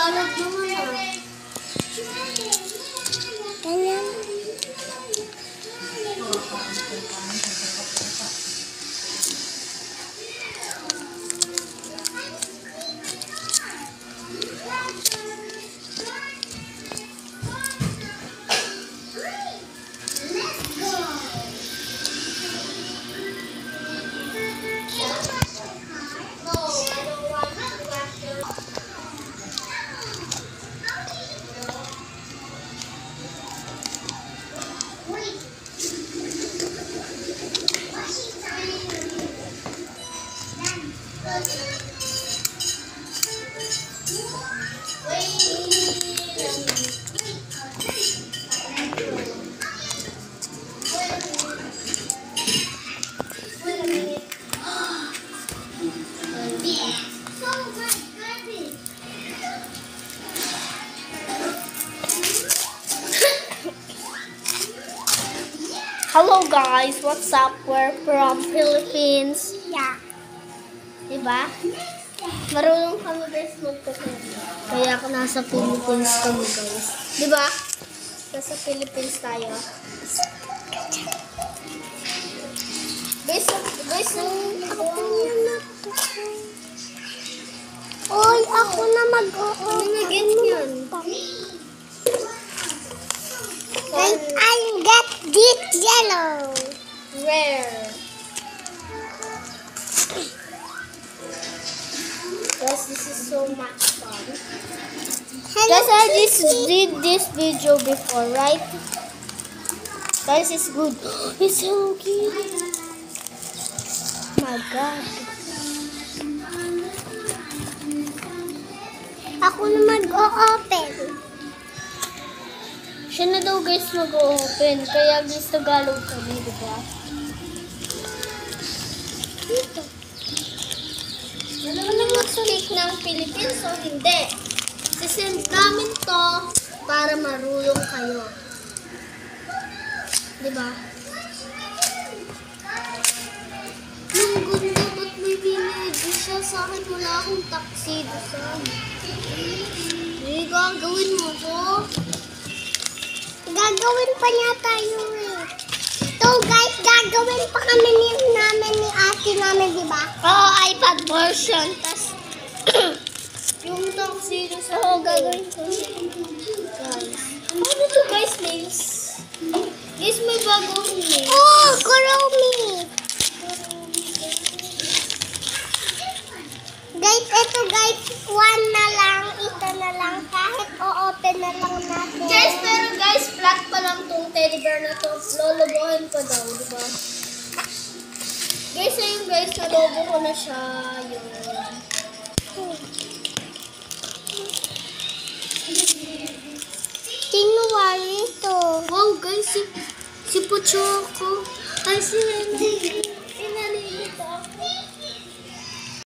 Nagkalat naman ah. Ganyan. Hello guys, what's up? We're from Philippines. Yeah. Diba? Marunong kami guys magkakita. Kaya nasa Philippines kami guys. Diba? Nasa Philippines tayo. Guys, Oy, ako na mag-o-open. yun. I get this yellow. Rare. Guys, this is so much fun. Guys, I just did this video before, right? Guys, it's good. It's so cute. Oh my God. Ako na mag-o-open. Siya na daw guys mag-open. Kaya guys, Tagalog kami, diba? Dito. Alam mo na mag-speak ng Philippines o hindi? Sisend namin to para marunong kayo. Diba? Ang ganda, ba't may binigay siya sa akin? Wala akong tuxedo sa akin. Hindi, gagawin mo to. Gagawin pa niya tayo eh. So guys, gagawin pa kami namin ni ate namin, di ba? Oo, iPad version. Tas, yung tuxedo sa gagawin ko. Guys. Ano to guys, nails? Guys, may bagong nails. Oh, Kuromi! Guys, ito guys, one na lang, ito na lang, kahit o-open na lang natin. Guys, pero guys, flat pa lang tong teddy bear na to. Lolobohin ko daw, diba? Guys, ayun guys, nalobo ko na siya. Yun. Tinuwari ito. Wow, guys, si Puchoko. Ay, si Wendy.